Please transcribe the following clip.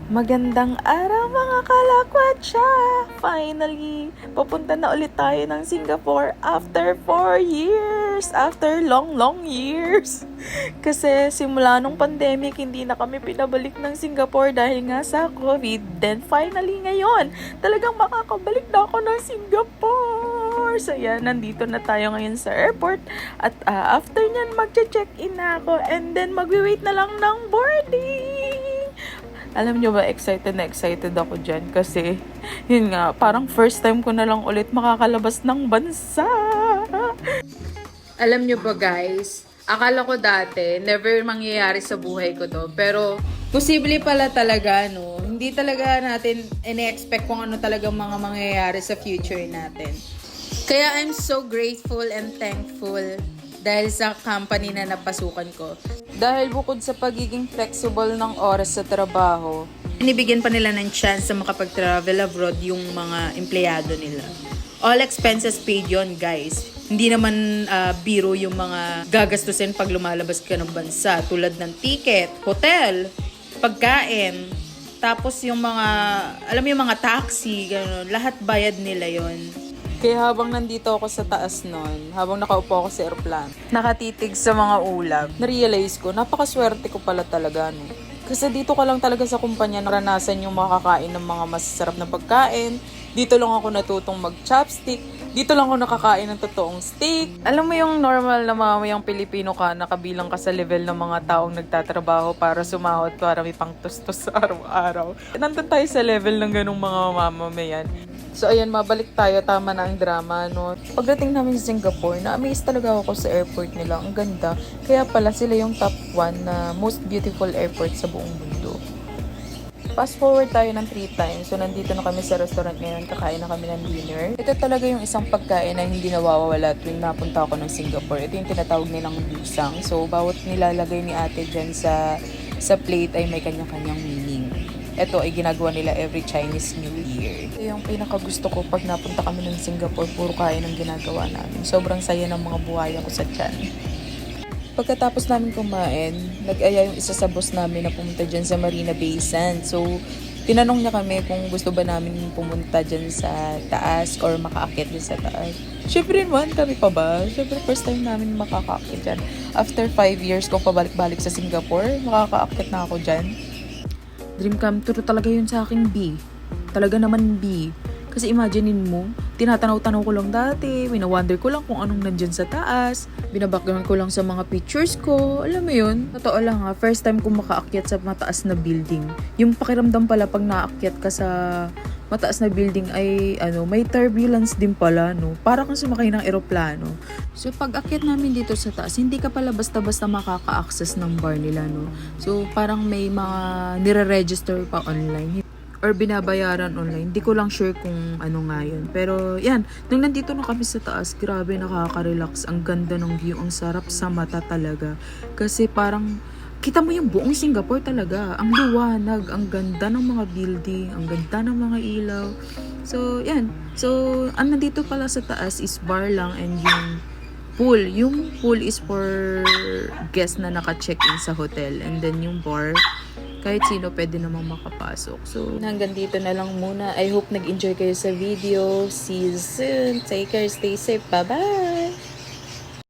Magandang araw mga kalakwatsa! Finally, papunta na ulit tayo ng Singapore after 4 years! After long years! Kasi simula nung pandemic, hindi na kami pinabalik ng Singapore dahil nga sa COVID. Then finally ngayon, talagang makakabalik na ako ng Singapore! So yan, nandito na tayo ngayon sa airport. At after nyan, magche-check-in na ako. And then magwi-wait na lang ng boarding! Alam nyo ba, excited na excited ako dyan kasi, yun nga, parang first time ko na lang ulit makakalabas ng bansa. Alam nyo ba guys, akala ko dati, never mangyayari sa buhay ko to. Pero, posible pala talaga, no? Hindi talaga natin ine-expect kung ano talaga mga mangyayari sa future natin. Kaya I'm so grateful and thankful dahil sa company na napasukan ko. Dahil bukod sa pagiging flexible ng oras sa trabaho, inibigyan pa nila ng chance sa makapag-travel abroad yung mga empleyado nila. All expenses paid yon guys. Hindi naman biro yung mga gagastusin pag lumalabas ka ng bansa. Tulad ng ticket, hotel, pagkain, tapos yung mga, alam mo yung mga taxi, gano'n, lahat bayad nila yon. Kaya habang nandito ako sa taas nun, habang nakaupo ako sa airplane, nakatitig sa mga ulap, na-realize ko, napakaswerte ko pala talaga, no? Kasi dito ka lang talaga sa kumpanya naranasan yung makakain ng mga masasarap na pagkain. Dito lang ako natutong mag-chopstick. Dito lang ako nakakain ng totoong steak. Alam mo yung normal na mamayang Pilipino ka, nakabilang ka sa level ng mga taong nagtatrabaho para sumahod, para may pang-tustos sa araw-araw. Nandun tayo sa level ng ganung mga mamamayan. So ayan, mabalik tayo, tama na ang drama, no? Pagdating namin sa Singapore, na-amaze talaga ako sa airport nila. Ang ganda. Kaya pala sila yung top 1 na most beautiful airport sa buong mundo. Fast forward tayo ng 3 times. So nandito na kami sa restaurant ngayon, kakain na kami ng dinner. Ito talaga yung isang pagkain na hindi nawawala tuwing napunta ako ng Singapore. Ito yung tinatawag nilang lusang. So bawat nilalagay ni ate dyan sa plate ay may kanya-kanyang meaning. Ito ay ginagawa nila every Chinese New Year. Ito yung pinakagusto ko pag napunta kami ng Singapore, puro kain ang ginagawa namin. Sobrang saya ng mga buhaya ko sa tiyan. Pagkatapos namin kumain, nag-aya yung isa sa boss namin na pumunta dyan sa Marina Bay Sands. So, tinanong niya kami kung gusto ba namin pumunta dyan sa taas or makaakyat dyan sa taas. Siyempre naman, kami pa ba? Siyempre, first time namin makakaakyat dyan. After 5 years kong pabalik-balik sa Singapore, makakaakyat na ako dyan. Dream come true talaga yun sa aking B. Talaga naman B. Kasi imaginein mo, tinatanaw-tanaw ko lang dati, wina-wonder ko lang kung anong nandyan sa taas, binabakground ko lang sa mga pictures ko, alam mo yun? Totoo lang ha, first time ko makaakyat sa mataas na building. Yung pakiramdam pala pag naakyat ka sa mataas na building ay may turbulence din pala, no? Para kang sumakay ng eroplano. So pag akyat namin dito sa taas, hindi ka pala basta-basta makaka-access ng bar nila, no? So parang may mga nire-register pa online or binabayaran online. Hindi ko lang sure kung ano nga yun. Pero yan, nung nandito na kami sa taas, grabe nakaka-relax. Ang ganda ng view, ang sarap sa mata talaga. Kasi parang kita mo yung buong Singapore talaga. Ang liwanag, ang ganda ng mga building, ang ganda ng mga ilaw. So, yan. So, ang nandito pala sa taas is bar lang and yung pool. Yung pool is for guests na naka-check-in sa hotel. And then yung bar, kahit sino pwede namang makapasok. So, hanggang dito na lang muna. I hope nag-enjoy kayo sa video. See you soon. Take care. Stay safe. Bye-bye!